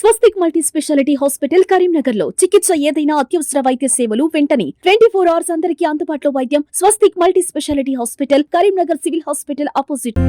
స్వస్తిక్ multi speciality hospital Karimnagar లో చికిత్స ఏదైనా అత్యవసర వైద్య సేవలు వెంటనే 24 అవర్స్ అందరికీ అందుబాటులో వైద్యం. Swastik multi speciality hospital Karimnagar civil hospital opposite.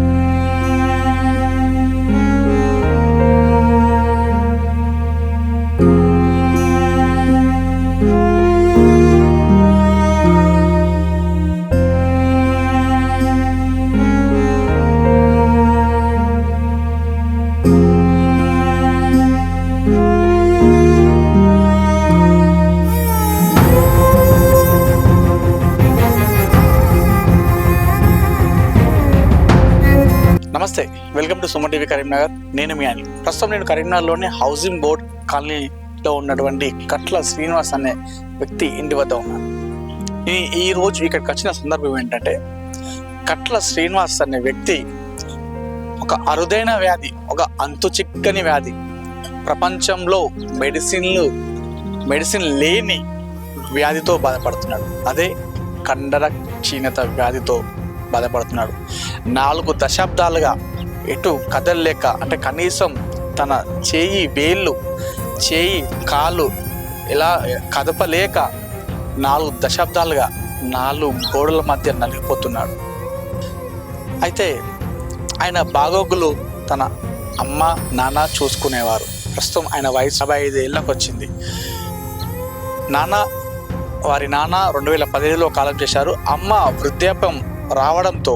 నమస్తే, welcome to Suman TV Karimnagar. నేను మీ అని. ప్రస్తుతం నేను కరీంనగర్లోని హౌసింగ్ బోర్డ్ కాలనీలో ఉన్నటువంటి కట్ల శ్రీనివాస్ అనే వ్యక్తి ఇంటి వద్ద ఉన్నాను. ఈ రోజు ఇక్కడికి వచ్చిన సందర్భం ఏంటంటే, కట్ల శ్రీనివాస్ అనే వ్యక్తి ఒక అరుదైన వ్యాధి, ఒక అంతు చిక్కని వ్యాధి, ప్రపంచంలో మెడిసిన్ లేని వ్యాధితో బాధపడుతున్నాడు. అదే కండర క్షీణత వ్యాధితో బాధపడుతున్నాడు. 4 దశాబ్దాలుగా ఎటు కదలలేక, అంటే కనీసం తన వేళ్ళు కాలు ఇలా కదపలేక 4 దశాబ్దాలుగా 4 గోడల మధ్య నలిగిపోతున్నాడు. అయితే ఆయన బాగోగులు తన అమ్మ నాన్న చూసుకునేవారు. ప్రస్తుతం ఆయన వయసు 55 ఏళ్ళకు వచ్చింది. వారి నాన్న 2015లో కాలం చేశారు. అమ్మ వృద్ధాప్యం రావడంతో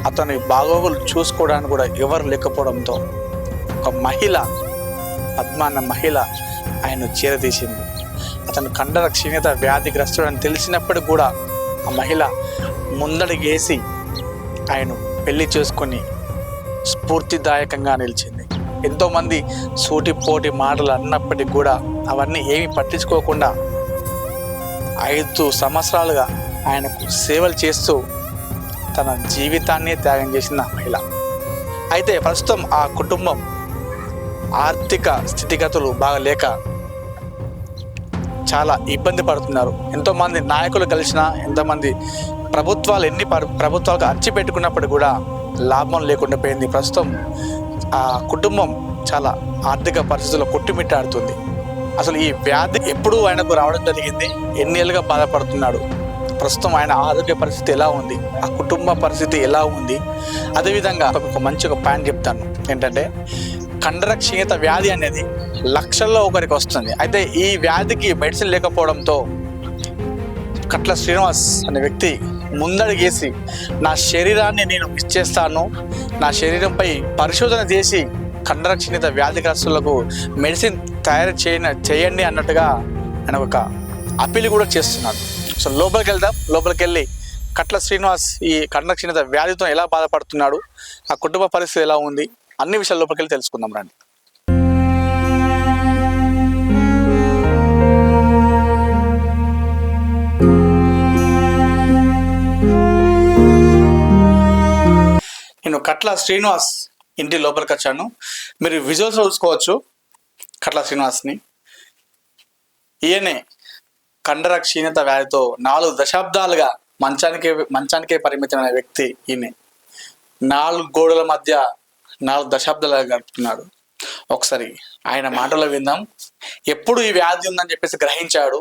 అతని బాగోగులు చూసుకోవడానికి కూడా ఎవరు లేకపోవడంతో ఒక మహిళ, పద్మ అన్న మహిళ ఆయన చేరదీసింది. అతను కండర క్షీణత వ్యాధిగ్రస్తుడని తెలిసినప్పుడు కూడా ఆ మహిళ ముందడుగేసి ఆయన పెళ్లి చేసుకొని స్ఫూర్తిదాయకంగా నిలిచింది. ఎంతోమంది సూటిపోటి మాటలు అన్నప్పటికీ కూడా అవన్నీ ఏమీ పట్టించుకోకుండా 5 సంవత్సరాలుగా ఆయనకు సేవలు చేస్తూ తన జీవితాన్ని త్యాగం చేసిన మహిళ. అయితే ప్రస్తుతం ఆ కుటుంబం ఆర్థిక స్థితిగతులు బాగలేక చాలా ఇబ్బంది పడుతున్నారు. ఎంతోమంది నాయకులు కలిసినా, ఎంతోమంది ప్రభుత్వాలకు అర్జీ పెట్టుకున్నప్పుడు కూడా లాభం లేకుండా పోయింది. ప్రస్తుతం ఆ కుటుంబం చాలా ఆర్థిక పరిస్థితుల్లో కొట్టుమిట్టాడుతుంది. అసలు ఈ వ్యాధి ఎప్పుడు ఆయనకు రావడం జరిగింది, ఎన్ని ఏళ్ళుగా బాధపడుతున్నాడు, ప్రస్తుతం ఆయన ఆరోగ్య పరిస్థితి ఎలా ఉంది, ఆ కుటుంబ పరిస్థితి ఎలా ఉంది. అదేవిధంగా ఒక మంచి పాయింట్ చెప్తాను ఏంటంటే, కండర క్షీణత వ్యాధి అనేది లక్షల్లో ఒకరికి వస్తుంది. అయితే ఈ వ్యాధికి మెడిసిన్ లేకపోవడంతో కట్ల శ్రీనివాస్ అనే వ్యక్తి ముందడుగేసి, నా శరీరాన్ని నేను ఇచ్చేస్తాను, నా శరీరంపై పరిశోధన చేసి కండర క్షీణత వ్యాధిగ్రస్తులకు మెడిసిన్ తయారు చేయండి అన్నట్టుగా ఆయన ఒక అప్పీల్ కూడా చేస్తున్నాడు. సో లోపలికి వెళ్ళి కట్ల శ్రీనివాస్ ఈ కండర క్షీణత వ్యాధితో ఎలా బాధపడుతున్నాడు, ఆ కుటుంబ పరిస్థితి ఎలా ఉంది, అన్ని విషయాలు లోపలికి వెళ్ళి తెలుసుకుందాం రండి. నేను కట్ల శ్రీనివాస్ ఇంటి లోపలికి వచ్చాను. మీరు విజువల్స్ చూసుకోవచ్చు కట్ల శ్రీనివాస్ని. ఈయనే కండర క్షీణత వ్యాధితో 4 దశాబ్దాలుగా మంచానికే పరిమితమైన వ్యక్తి ఈయనే. 4 గోడల మధ్య 4 దశాబ్దాలుగా గడుపుతున్నాడు. ఒకసారి ఆయన మాటలో విందాం. ఎప్పుడు ఈ వ్యాధి ఉందని చెప్పేసి గ్రహించాడు,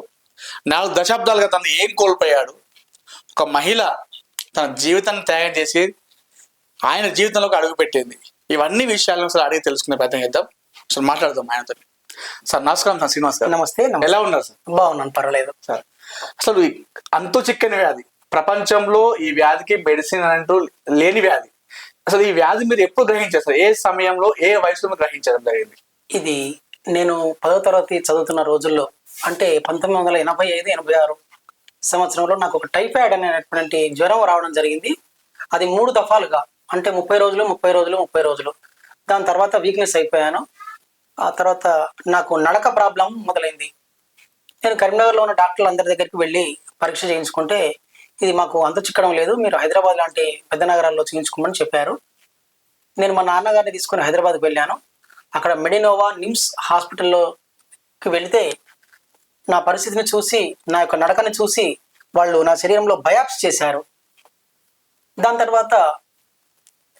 4 దశాబ్దాలుగా తను ఏం కోల్పోయాడు, ఒక మహిళ తన జీవితాన్ని త్యాగం చేసి ఆయన జీవితంలోకి అడుగుపెట్టింది. ఇవన్నీ విషయాలను అసలు అడిగి తెలుసుకునే ప్రయత్నం చేద్దాం. అసలు మాట్లాడదాం ఆయనతో. సార్ నమస్కారం. సార్ శ్రీనివాస్ గారు నమస్తే. ఎలా ఉన్నారు సార్? బాగున్నాను, పర్వాలేదు సార్. అసలు అంతు చిక్కని వ్యాధి, ప్రపంచంలో ఈ వ్యాధికి మెడిసిన్ అంటూ లేని వ్యాధి. అసలు ఈ వ్యాధి మీరు ఎప్పుడు గ్రహించారు సార్? ఏ సమయంలో, ఏ వయసులో మీరు గ్రహించడం జరిగింది? ఇది నేను 10వ తరగతి చదువుతున్న రోజుల్లో, అంటే 1985-86 సంవత్సరంలో నాకు ఒక టైఫాయిడ్ అనేటువంటి జ్వరం రావడం జరిగింది. అది 3 దఫాలుగా, అంటే 30 రోజులు. దాని తర్వాత వీక్నెస్ అయిపోయాను. ఆ తర్వాత నాకు నడక ప్రాబ్లం మొదలైంది. నేను కరీంనగర్లో ఉన్న డాక్టర్లు అందరి దగ్గరికి వెళ్ళి పరీక్ష చేయించుకుంటే, ఇది మాకు అంతు చిక్కడం లేదు, మీరు హైదరాబాద్ లాంటి పెద్ద నగరాల్లో చేయించుకోమని చెప్పారు. నేను మా నాన్నగారిని తీసుకొని హైదరాబాద్కి వెళ్ళాను. అక్కడ మెడినోవా నిమ్స్ హాస్పిటల్లోకి వెళితే నా పరిస్థితిని చూసి, నా యొక్క నడకని చూసి వాళ్ళు నా శరీరంలో బయాప్సీ చేశారు. దాని తర్వాత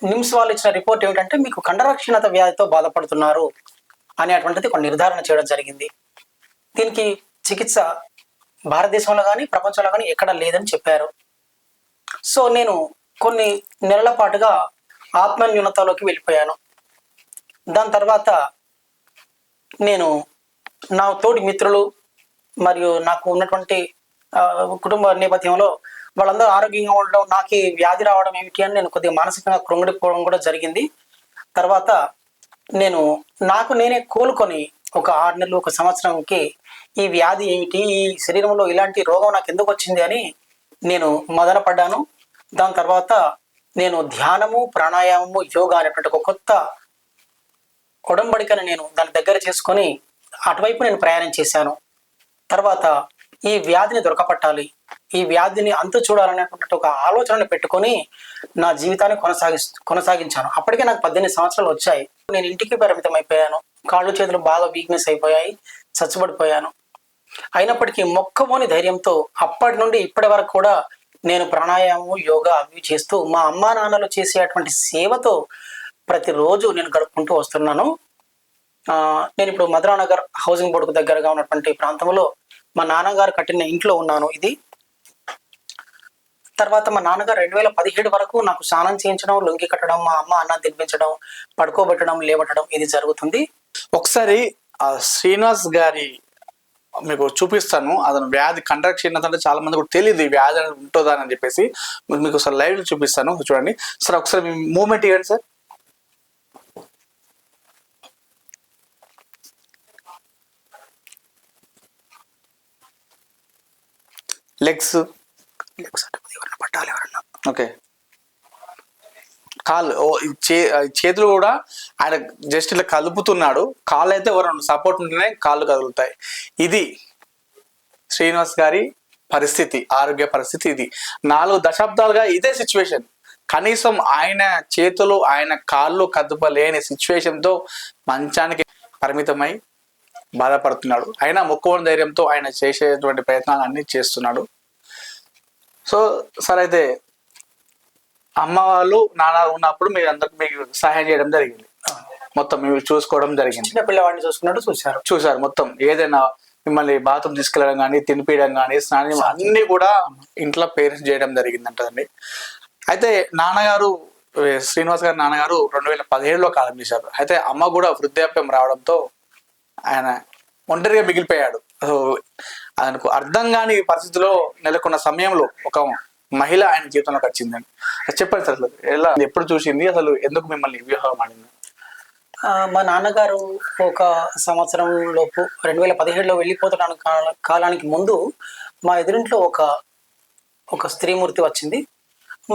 నిమ్స్ వాళ్ళు ఇచ్చిన రిపోర్ట్ ఏమిటంటే, మీకు కండర క్షీణత వ్యాధితో బాధపడుతున్నారు అనేటువంటిది ఒక నిర్ధారణ చేయడం జరిగింది. దీనికి చికిత్స భారతదేశంలో కానీ ప్రపంచంలో కానీ ఎక్కడ లేదని చెప్పారు. సో నేను కొన్ని నెలల పాటుగా ఆత్మన్యూనతలోకి వెళ్ళిపోయాను. దాని తర్వాత నేను నా తోటి మిత్రులు మరియు నాకు ఉన్నటువంటి కుటుంబ నేపథ్యంలో వాళ్ళందరూ ఆరోగ్యంగా ఉండడం, నాకు ఈ వ్యాధి రావడం ఏమిటి అని నేను కొద్దిగా మానసికంగా కృంగిపోవడం కూడా జరిగింది. తర్వాత నేను నాకు నేనే కోలుకొని ఒక 6 నెలలు 1 సంవత్సరంకి ఈ వ్యాధి ఏమిటి, ఈ శరీరంలో ఇలాంటి రోగం నాకు ఎందుకు వచ్చింది అని నేను మదన పడ్డాను. దాని తర్వాత నేను ధ్యానము, ప్రాణాయామము, యోగా అనేటువంటి ఒక కొత్త ఒడంబడికను నేను దాని దగ్గర చేసుకొని అటువైపు నేను ప్రయాణం చేశాను. తర్వాత ఈ వ్యాధిని దొరకపట్టాలి, ఈ వ్యాధిని అంతు చూడాలనేటువంటి ఒక ఆలోచనను పెట్టుకొని నా జీవితాన్ని కొనసాగించాను. అప్పటికే నాకు 18 సంవత్సరాలు వచ్చాయి. నేను ఇంటికి పరిమితం అయిపోయాను. కాళ్ళు చేతులు బాగా వీక్నెస్ అయిపోయాయి, చచ్చుబడిపోయాను. అయినప్పటికీ మొక్కబోని ధైర్యంతో అప్పటి నుండి ఇప్పటి వరకు కూడా నేను ప్రాణాయామం, యోగా అవి చేస్తూ మా అమ్మా నాన్నలు చేసేటువంటి సేవతో ప్రతిరోజు నేను గడుపుకుంటూ వస్తున్నాను. నేను ఇప్పుడు మధురానగర్ హౌసింగ్ బోర్డుకు దగ్గరగా ఉన్నటువంటి ప్రాంతంలో మా నాన్నగారు కట్టిన ఇంట్లో ఉన్నాను. ఇది తర్వాత మా నాన్నగారు 2017 వరకు నాకు స్నానం చేయించడం, లొంగి కట్టడం, మా అమ్మ అన్నం తినిపించడం, పడుకోబెట్టడం, లేవటడం ఇది జరుగుతుంది. ఒకసారి శ్రీనివాస్ గారి మీకు చూపిస్తాను. అతను వ్యాధి కండర క్షీణత అంటే చాలా మంది కూడా తెలియదు ఈ వ్యాధి ఉంటుందా అని చెప్పేసి. మీకు ఒకసారి లైవ్ చూపిస్తాను, చూడండి సార్. ఒకసారి మీ మూమెంట్ ఇవ్వండి సార్. లెగ్స్ పట్టాలి ఎవరన్నా. ఓకే, కాళ్ళు, చేతులు కూడా ఆయన జస్ట్ ఇలా కలుపుతున్నాడు. కాళ్ళు అయితే ఎవరు సపోర్ట్ ఉంటేనే కాళ్ళు కదులుతాయి. ఇది శ్రీనివాస్ గారి పరిస్థితి, ఆరోగ్య పరిస్థితి ఇది. 4 దశాబ్దాలుగా ఇదే సిచ్యువేషన్. కనీసం ఆయన చేతులు, ఆయన కాళ్ళు కదుపలేని సిచ్యువేషన్తో మంచానికి పరిమితమై బాధపడుతున్నాడు. అయినా మొక్కువని ధైర్యంతో ఆయన చేసేటువంటి ప్రయత్నాలు అన్ని చేస్తున్నాడు. సో సార్, అయితే అమ్మ వాళ్ళు నాన్న ఉన్నప్పుడు మీరు అందరికి మీకు సహాయం చేయడం జరిగింది, మొత్తం మీరు చూసుకోవడం జరిగింది. చిన్న పిల్లవాడిని చూసుకున్నట్టు చూశారు. మొత్తం ఏదైనా మిమ్మల్ని బాత్రూమ్ తీసుకెళ్ళడం కానీ, తినిపించడం కానీ, స్నానం అన్ని కూడా ఇంట్లో పేరెంట్స్ చేయడం జరిగింది అంటదండి. అయితే నాన్నగారు, శ్రీనివాస్ గారి నాన్నగారు 2017లో కాలం చేశారు. అయితే అమ్మ కూడా వృద్ధాప్యం రావడంతో ఆయన ఒంటరిగా మిగిలిపోయాడు. ఆయనకు అర్థం కాని పరిస్థితిలో నెలకొన్న సమయంలో ఒక మహిళ ఆయన జీవితంలోకి వచ్చిందండి. చెప్పండి సార్, ఎలా, ఎప్పుడు చూసింది, అసలు ఎందుకు మిమ్మల్ని వివాహం ఆడింది? మా నాన్నగారు ఒక సంవత్సరం లోపు 2017లో వెళ్ళిపోతున్న కాలానికి ముందు మా ఎదురింట్లో ఒక స్త్రీమూర్తి వచ్చింది.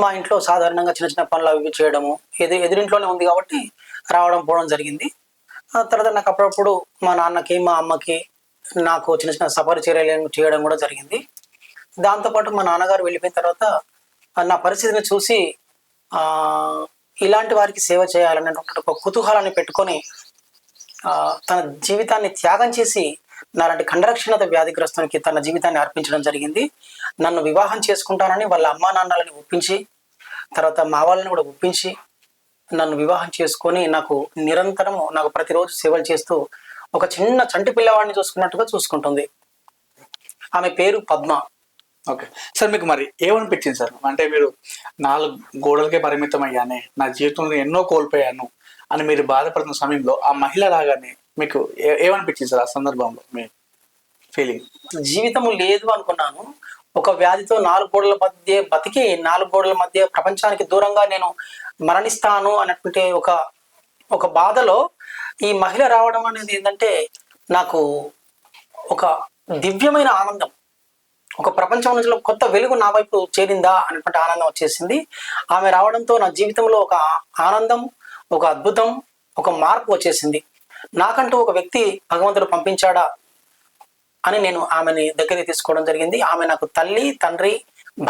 మా ఇంట్లో సాధారణంగా చిన్న చిన్న పనులు అవి చేయడము, ఎదురింట్లోనే ఉంది కాబట్టి రావడం పోవడం జరిగింది. ఆ తర్వాత నాకు అప్పుడప్పుడు మా నాన్నకి, మా అమ్మకి, నాకు చిన్న చిన్న సపరిచర్యలు చేయడం కూడా జరిగింది. దాంతోపాటు మా నాన్నగారు వెళ్ళిపోయిన తర్వాత నా పరిస్థితిని చూసి ఇలాంటి వారికి సేవ చేయాలనేటువంటి ఒక కుతూహలాన్ని పెట్టుకొని తన జీవితాన్ని త్యాగం చేసి నాలాంటి కండరక్షీణత వ్యాధిగ్రస్తునికి తన జీవితాన్ని అర్పించడం జరిగింది. నన్ను వివాహం చేసుకుంటానని వాళ్ళ అమ్మా నాన్నలని ఒప్పించి, తర్వాత మా వాళ్ళని కూడా ఒప్పించి నన్ను వివాహం చేసుకొని నాకు నిరంతరము, నాకు ప్రతిరోజు సేవలు చేస్తూ ఒక చిన్న చంటి పిల్లవాడిని చూసుకున్నట్టుగా చూసుకుంటుంది. ఆమె పేరు పద్మ. ఓకే సార్, మీకు మరి ఏమనిపించింది సార్? అంటే మీరు 4 గోడలకే పరిమితం అయ్యానే, నా జీవితంలో ఎన్నో కోల్పోయాను అని మీరు బాధపడుతున్న సమయంలో ఆ మహిళ రాగానే మీకు ఏమనిపించింది సార్? ఆ సందర్భంలో మీ ఫీలింగ్? జీవితము లేదు అనుకున్నాను. ఒక వ్యాధితో 4 గోడల మధ్య బతికి 4 గోడల మధ్య ప్రపంచానికి దూరంగా నేను మరణిస్తాను అన్నటువంటి ఒక బాధలో ఈ మహిళ రావడం అనేది ఏంటంటే నాకు ఒక దివ్యమైన ఆనందం, ఒక ప్రపంచం నుంచి కొత్త వెలుగు నా వైపు చేరిందా అన్నటువంటి ఆనందం వచ్చేసింది. ఆమె రావడంతో నా జీవితంలో ఒక ఆనందం, ఒక అద్భుతం, ఒక మార్పు వచ్చేసింది. నాకంటూ ఒక వ్యక్తి భగవంతుడు పంపించాడా అని నేను ఆమెని దగ్గరికి తీసుకోవడం జరిగింది. ఆమె నాకు తల్లి, తండ్రి,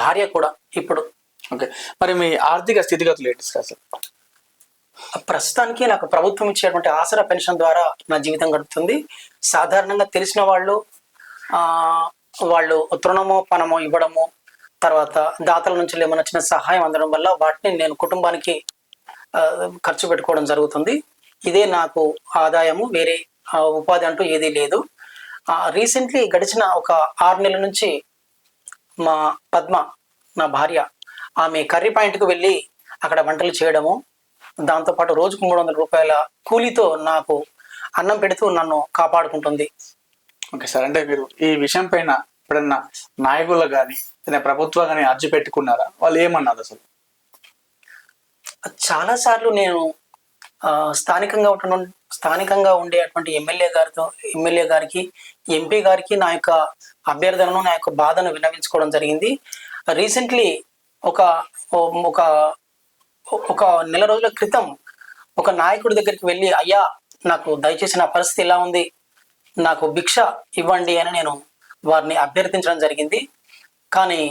భార్య కూడా ఇప్పుడు. ఓకే, మరి మీ ఆర్థిక స్థితిగతులు ఏంటి సార్? ప్రస్తుతానికి నాకు ప్రభుత్వం ఇచ్చేటువంటి ఆసరా పెన్షన్ ద్వారా నా జీవితం గడుపుతుంది. సాధారణంగా తెలిసిన వాళ్ళు తృణమో పనమో ఇవ్వడము, తర్వాత దాతల నుంచి ఏమైనా చిన్న సహాయం అందడం వల్ల వాటిని నేను కుటుంబానికి ఖర్చు పెట్టుకోవడం జరుగుతుంది. ఇదే నాకు ఆదాయము, వేరే ఉపాధి అంటూ ఏదీ లేదు. రీసెంట్లీ గడిచిన ఒక 6 నెలల నుంచి మా పద్మ, నా భార్య, ఆమె కర్రీ పాయింట్కి వెళ్ళి అక్కడ వంటలు చేయడము, దాంతోపాటు రోజుకు 300 రూపాయల కూలీతో నాకు అన్నం పెడుతూ నన్ను కాపాడుకుంటుంది. ఓకే సార్, అంటే మీరు ఈ విషయం పైన ఎప్పుడన్నా నాయకులు కానీ ప్రభుత్వం కానీ అర్జీ పెట్టుకున్నారా? వాళ్ళు ఏమన్నారు అసలు? చాలా సార్లు నేను స్థానికంగా ఉండేటువంటి ఎమ్మెల్యే గారికి, ఎంపీ గారికి నా యొక్క అభ్యర్థనను, నా యొక్క బాధను విన్నవించుకోవడం జరిగింది. రీసెంట్లీ ఒక ఒక ఒక నెల రోజుల క్రితం ఒక నాయకుడి దగ్గరికి వెళ్ళి, అయ్యా నాకు దయచేసి నా పరిస్థితి ఇలా ఉంది, నాకు భిక్ష ఇవ్వండి అని నేను వారిని అభ్యర్థించడం జరిగింది. కానీ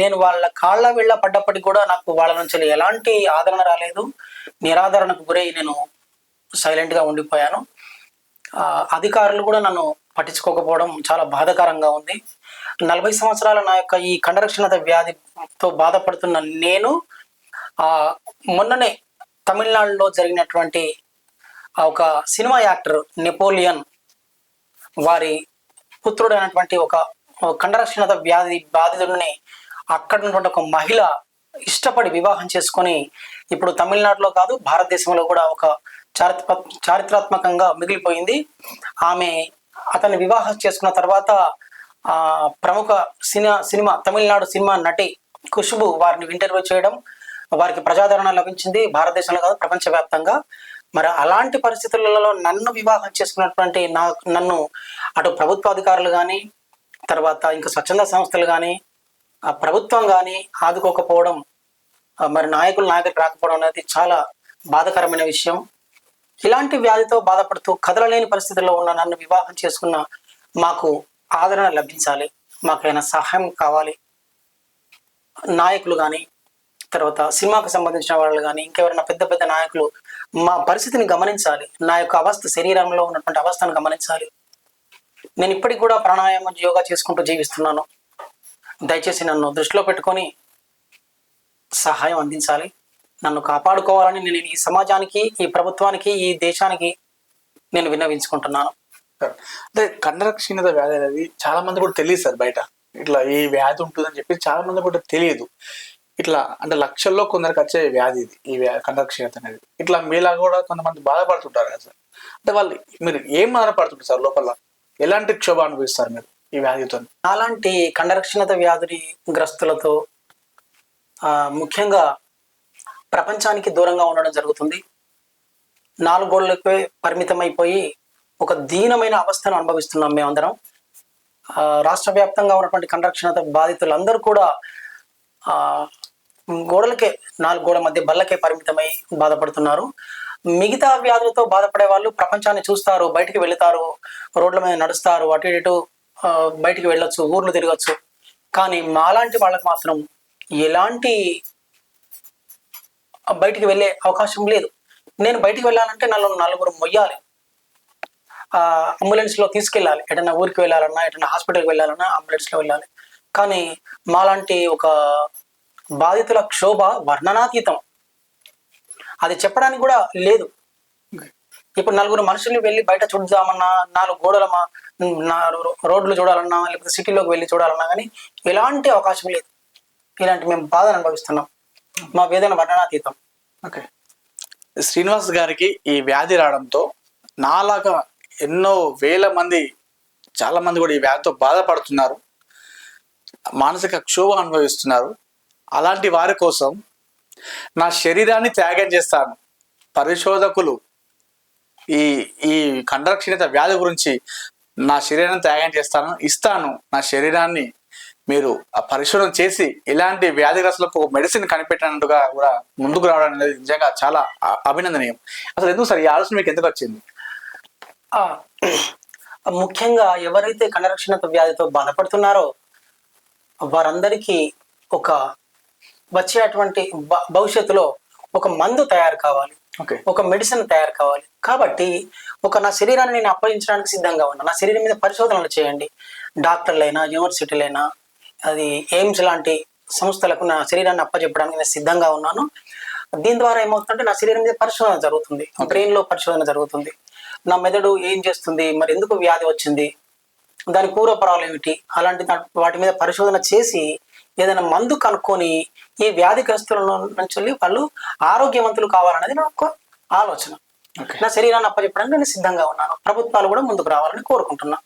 నేను వాళ్ళ కాళ్ళ వెళ్ళ పడ్డప్పటికి కూడా నాకు వాళ్ళ నుంచి ఎలాంటి ఆదరణ రాలేదు. నిరాదరణకు గురై నేను సైలెంట్గా ఉండిపోయాను. అధికారులు కూడా నన్ను పట్టించుకోకపోవడం చాలా బాధాకరంగా ఉంది. 40 సంవత్సరాల నా యొక్క ఈ కండరక్షణత వ్యాధితో బాధపడుతున్న నేను మొన్ననే తమిళనాడులో జరిగినటువంటి ఒక సినిమా యాక్టర్ నెపోలియన్ వారి పుత్రుడైనటువంటి ఒక కండరక్షణత బాధితుడిని అక్కడ ఉన్నటువంటి ఒక మహిళ ఇష్టపడి వివాహం చేసుకొని ఇప్పుడు తమిళనాడులో కాదు భారతదేశంలో కూడా ఒక చారిత్రాత్మకంగా మిగిలిపోయింది. ఆమె అతన్ని వివాహం చేసుకున్న తర్వాత ప్రముఖ సినిమా తమిళనాడు సినిమా నటి ఖుష్బు వారిని ఇంటర్వ్యూ చేయడం, వారికి ప్రజాదరణ లభించింది భారతదేశంలో కాదు ప్రపంచవ్యాప్తంగా. మరి అలాంటి పరిస్థితులలో నన్ను వివాహం చేసుకున్నటువంటి నన్ను అటు ప్రభుత్వ అధికారులు కానీ, తర్వాత ఇంకా స్వచ్ఛంద సంస్థలు కానీ, ప్రభుత్వం కానీ ఆదుకోకపోవడం, మరి నాయకులు రాకపోవడం అనేది చాలా బాధాకరమైన విషయం. ఇలాంటి వ్యాధితో బాధపడుతూ కదలలేని పరిస్థితుల్లో ఉన్న నన్ను వివాహం చేసుకున్న మాకు ఆదరణ లభించాలి, మాకైనా సహాయం కావాలి. నాయకులు కానీ, తర్వాత సినిమాకు సంబంధించిన వాళ్ళు కానీ, ఇంకెవరైనా పెద్ద పెద్ద నాయకులు మా పరిస్థితిని గమనించాలి, నా యొక్క అవస్థ, శరీరంలో ఉన్నటువంటి అవస్థను గమనించాలి. నేను ఇప్పటికి కూడా ప్రాణాయామం, యోగా చేసుకుంటూ జీవిస్తున్నాను. దయచేసి నన్ను దృష్టిలో పెట్టుకొని సహాయం అందించాలి, నన్ను కాపాడుకోవాలని నేను ఈ సమాజానికి, ఈ ప్రభుత్వానికి, ఈ దేశానికి నేను విన్నవించుకుంటున్నాను. అంటే కండరక్షీణత వ్యాధి అనేది చాలా మంది కూడా తెలియదు సార్. బయట ఇట్లా ఈ వ్యాధి ఉంటుందని చెప్పి చాలా మంది కూడా తెలియదు. ఇట్లా అంటే లక్షల్లో కొందరికి వచ్చే వ్యాధి ఇది, ఈ కండరక్షీణత అనేది. ఇట్లా మీలా కూడా కొంతమంది బాధపడుతుంటారు కదా సార్. అంటే వాళ్ళు మీరు ఏం బాధపడుతుంటారు సార్? లోపల ఎలాంటి క్షోభ అనుభవిస్తారు మీరు ఈ వ్యాధితో? అలాంటి కండరక్షీణత వ్యాధి గ్రస్తులతో ముఖ్యంగా ప్రపంచానికి దూరంగా ఉండడం జరుగుతుంది. 4 గోడలపై పరిమితమైపోయి ఒక దీనమైన అవస్థను అనుభవిస్తున్నాం మేమందరం. రాష్ట్ర వ్యాప్తంగా ఉన్నటువంటి కండరక్షీణత బాధితులందరూ కూడా గోడలకే, 4 గోడల మధ్య బల్లకే పరిమితమై బాధపడుతున్నారు. మిగతా వ్యాధులతో బాధపడే వాళ్ళు ప్రపంచాన్ని చూస్తారు, బయటికి వెళుతారు, రోడ్ల మీద నడుస్తారు, అటు ఇటు బయటికి వెళ్ళొచ్చు, ఊర్లు తిరగచ్చు. కానీ మాలాంటి వాళ్ళకి మాత్రం ఎలాంటి బయటికి వెళ్ళే అవకాశం లేదు. నేను బయటికి వెళ్ళాలంటే నన్ను 4 మొయ్యాలి, అంబులెన్స్లో తీసుకెళ్ళాలి. ఎటన్నా ఊరికి వెళ్ళాలన్నా, ఎటన్నా హాస్పిటల్కి వెళ్ళాలన్నా అంబులెన్స్లో వెళ్ళాలి. కానీ మాలాంటి ఒక బాధితుల క్షోభ వర్ణనాతీతం, అది చెప్పడానికి కూడా లేదు. ఇప్పుడు 4 మనుషుల్ని వెళ్ళి బయట చూద్దామన్నా, 4 గోడల రోడ్లు చూడాలన్నా, లేకపోతే సిటీలోకి వెళ్ళి చూడాలన్నా కానీ ఎలాంటి అవకాశం లేదు. ఇలాంటి మేము బాధను అనుభవిస్తున్నాం. మా వేదన వర్ణనాతీతం. ఓకే, శ్రీనివాస్ గారికి ఈ వ్యాధి రావడంతో నాలాగా ఎన్నో వేల మంది, చాలా మంది కూడా ఈ వ్యాధితో బాధపడుతున్నారు, మానసిక క్షోభ అనుభవిస్తున్నారు. అలాంటి వారి కోసం నా శరీరాన్ని త్యాగం చేస్తాను, పరిశోధకులు ఈ ఈ కండరక్షీణత వ్యాధి గురించి నా శరీరాన్ని త్యాగం ఇస్తాను నా శరీరాన్ని మీరు ఆ పరిశోధన చేసి ఇలాంటి వ్యాధిగ్రస్తులకు ఒక మెడిసిన్ కనిపెట్టినట్టుగా కూడా ముందుకు రావడం అనేది నిజంగా చాలా అభినందనీయం. అసలు ఎందుకు సార్ ఈ ఆలోచన మీకు ఎందుకు వచ్చింది? ముఖ్యంగా ఎవరైతే కండరక్షీణత వ్యాధితో బాధపడుతున్నారో వారందరికీ ఒక వచ్చేటువంటి భవిష్యత్తులో ఒక మందు తయారు కావాలి, ఒక మెడిసిన్ తయారు కావాలి. కాబట్టి నా శరీరాన్ని నేను అప్పగించడానికి సిద్ధంగా ఉన్నా. నా శరీరం మీద పరిశోధనలు చేయండి, డాక్టర్లైనా, యూనివర్సిటీలైనా, అది ఎయిమ్స్ లాంటి సంస్థలకు నా శరీరాన్ని అప్పచెప్పడానికి నేను సిద్ధంగా ఉన్నాను. దీని ద్వారా ఏమవుతుందంటే నా శరీరం మీద పరిశోధన జరుగుతుంది, బ్రెయిన్లో పరిశోధన జరుగుతుంది. నా మెదడు ఏం చేస్తుంది, మరి ఎందుకు వ్యాధి వచ్చింది, దాని పూర్వపరాలు ఏమిటి, అలాంటి వాటి మీద పరిశోధన చేసి ఏదైనా మందు కనుక్కొని ఈ వ్యాధిగ్రస్తుల నుంచి వాళ్ళు ఆరోగ్యవంతులు కావాలనేది నా ఒక ఆలోచన. నా శరీరాన్ని అప్పచెప్పడానికి నేను సిద్ధంగా ఉన్నాను. ప్రభుత్వాలు కూడా ముందుకు రావాలని కోరుకుంటున్నా.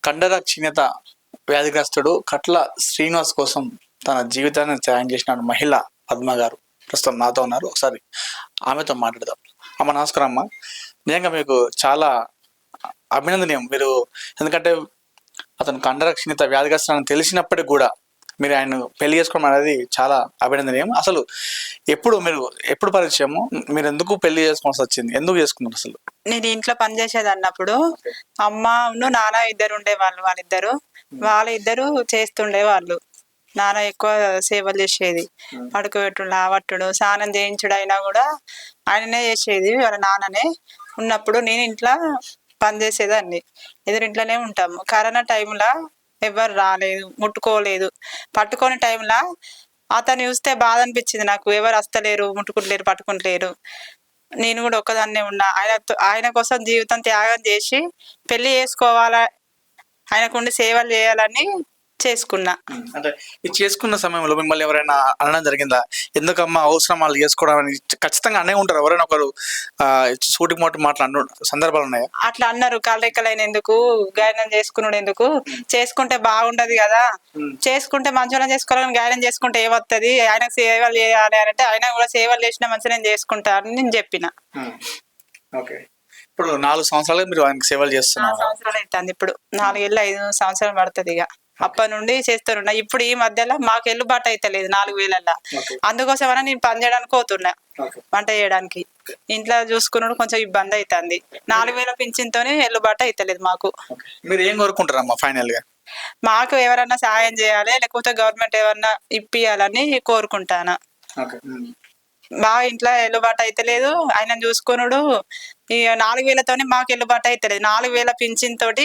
కండర క్షీణత వ్యాధిగ్రస్తుడు కట్ల శ్రీనివాస్ కోసం తన జీవితాన్ని త్యాగం చేసిన మహిళ పద్మ గారు ప్రస్తుతం నాతో ఉన్నారు. ఒకసారి ఆమెతో మాట్లాడదాం. అమ్మ నమస్కారం అమ్మ. నిజంగా మీకు చాలా అభినందనీయం. మీరు ఎందుకంటే అతను కండర క్షీణత వ్యాధిగ్రస్తుడు తెలిసినప్పటికీ కూడా మీరు ఆయన పెళ్లి చేసుకోవడం అనేది చాలా అభినందనీయం. అసలు ఎప్పుడు పరిచయము, మీరు ఎందుకు పెళ్లి చేసుకోవాల్సి వచ్చింది, ఎందుకు చేసుకున్నారు? అసలు నేను ఇంట్లో పనిచేసేది అన్నప్పుడు అమ్మ నాన్న ఇద్దరు ఉండేవాళ్ళు. వాళ్ళిద్దరు చేస్తుండే వాళ్ళు. నాన్న ఎక్కువ సేవలు చేసేది, పడుకోబెట్టుడు, లావట్టుడు, స్నానం చేయించుడు అయినా కూడా ఆయననే చేసేది. వాళ్ళ నాన్ననే ఉన్నప్పుడు నేను ఇంట్లో పనిచేసేదాన్ని. ఎదురింట్లోనే ఉంటాము. కరోనా టైంలో ఎవరు రాలేదు, ముట్టుకోలేదు. పట్టుకునే టైంలో అతను చూస్తే బాధ అనిపించింది నాకు. ఎవరు వస్తలేరు, ముట్టుకుంటలేరు, పట్టుకుంటలేరు. నేను కూడా ఒక్కదాన్నే ఉన్నా. ఆయన కోసం జీవితం త్యాగం చేసి పెళ్లి చేసుకోవాలా, ఆయనకుండి సేవలు చేయాలని చేసుకున్నా. అంటే ఇది చేసుకున్న సమయంలో మిమ్మల్ని ఎవరైనా అనడం జరిగిందా? ఎందుకమ్మా అవసరం వాళ్ళు చేసుకోవడం అని? ఖచ్చితంగా అనే ఉంటారు ఎవరైనా ఒకరు సూటికి మోటి మాట్లాడు సందర్భాలు ఉన్నాయా? అట్లా అన్నారు. కాళ్ళెక్కలైన ఎందుకు, గాయనం చేసుకున్నాడు ఎందుకు, చేసుకుంటే బాగుంటది కదా, చేసుకుంటే మంచిగా చేసుకోవాలని, గాయనం చేసుకుంటే ఏమవుతుంది, ఆయనకు సేవలు చేయాలి అని అంటే ఆయన కూడా సేవలు చేసిన మంచిగా నేను చేసుకుంటా అని నేను చెప్పిన. ఓకే. ఇప్పుడు 4 సంవత్సరాలు మీరు ఆయనకు సేవలు చేస్తున్నారు. 4 సంవత్సరాలు అవుతుంది. ఇప్పుడు 4 ఏళ్ళు 5 సంవత్సరాలు పడుతుంది. ఇక అప్పటి నుండి చేస్తున్నా. ఇప్పుడు ఈ మధ్యలో మాకు ఎల్లుబాటు అయితే లేదు 4000. అందుకోసమైనా నేను పని చేయడానికి పోతున్నా, వంట చేయడానికి. ఇంట్లో చూసుకున్నాడు కొంచెం ఇబ్బంది అవుతుంది. 4000 పింఛన్తోనే ఎల్లుబాటు అయితే లేదు మాకు. మీరు ఏం కోరుకుంటారమ్మా ఫైనల్ గా? మాకు ఎవరన్నా సాయం చేయాలి, లేకపోతే గవర్నమెంట్ ఎవరన్నా ఇప్పియాలని కోరుకుంటాను. బాగా ఇంట్లో ఎల్లుబాటు అయితే లేదు. ఆయన చూసుకున్నాడు. ఈ 4000తోనే మాకు ఎల్లుబాటు అయితే లేదు. 4000 పింఛన్ తోటి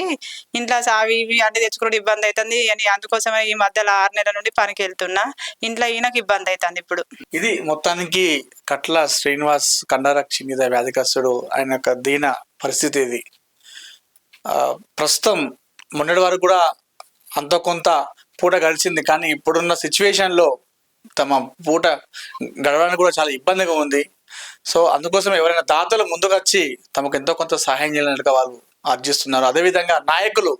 ఇంట్లో సావి ఇవి అన్ని తెచ్చుకోవడం ఇబ్బంది అవుతుంది అని అందుకోసమే ఈ మధ్యలో 6 నెలల నుండి పనికి వెళ్తున్నా. ఇంట్లో ఈయనకు ఇబ్బంది అవుతుంది ఇప్పుడు. ఇది మొత్తానికి కట్ల శ్రీనివాస్ కండర క్షీణత వ్యాధిగ్రస్తుడు. ఆయన యొక్క దీన పరిస్థితి ఇది. ప్రస్తుతం మొన్నటి వరకు కూడా అంత కొంత పూట గడిచింది, కానీ ఇప్పుడున్న సిచ్యువేషన్లో తమ పూట గడవడానికి కూడా చాలా ఇబ్బందిగా ఉంది. సో అందుకోసం ఎవరైనా దాతలు ముందుకు వచ్చి తమకు ఎంతో కొంత సహాయం చేయాలన్నట్టుగా వాళ్ళు ఆర్జిస్తున్నారు. అదేవిధంగా నాయకులు,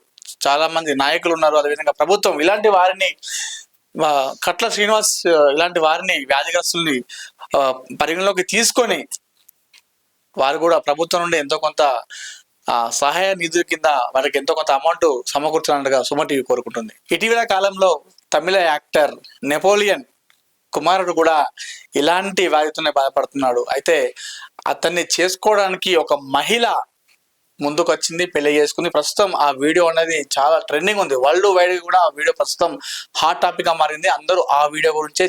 చాలా మంది నాయకులు ఉన్నారు. అదేవిధంగా ప్రభుత్వం ఇలాంటి వారిని, కట్ల శ్రీనివాస్ ఇలాంటి వారిని, వ్యాధిగ్రస్తుల్ని పరిగణలోకి తీసుకొని వారు కూడా ప్రభుత్వం నుండి ఎంతో కొంత సహాయ నిధుల కింద వారికి ఎంతో కొంత అమౌంట్ సమకూర్చాలన్నట్టుగా సుమన్ టీవీ కోరుకుంటుంది. ఇటీవల కాలంలో తమిళ యాక్టర్ నెపోలియన్ కుమారుడు కూడా ఇలాంటి వ్యాధితోనే బాధపడుతున్నాడు. అయితే అతన్ని చేసుకోవడానికి ఒక మహిళ ముందుకు వచ్చింది, పెళ్లి చేసుకుంది. ప్రస్తుతం ఆ వీడియో అనేది చాలా ట్రెండింగ్ ఉంది. వరల్డ్ వైడ్ కూడా ఆ వీడియో ప్రస్తుతం హాట్ టాపిక్ గా మారింది. అందరూ ఆ వీడియో గురించే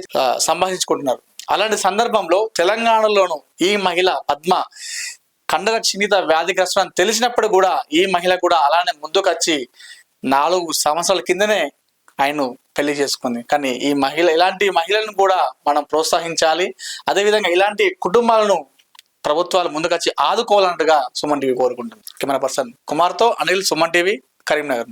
సంభాషించుకుంటున్నారు. అలాంటి సందర్భంలో తెలంగాణలోను ఈ మహిళ పద్మ కండర క్షీణత వ్యాధిగ్రస్తుడు అని తెలిసినప్పుడు కూడా ఈ మహిళ కూడా అలానే ముందుకు వచ్చి 4 సంవత్సరాల కిందనే ఆయన పెళ్లి చేసుకుంది. కానీ ఈ మహిళ, ఇలాంటి మహిళలను కూడా మనం ప్రోత్సహించాలి. అదేవిధంగా ఇలాంటి కుటుంబాలను ప్రభుత్వాలు ముందుకొచ్చి ఆదుకోవాలన్నట్టుగా సుమన్ టీవీ కోరుకుంటుంది. కెమెరా పర్సన్ కుమార్తో అనిల్, సుమన్ టీవీ, కరీంనగర్.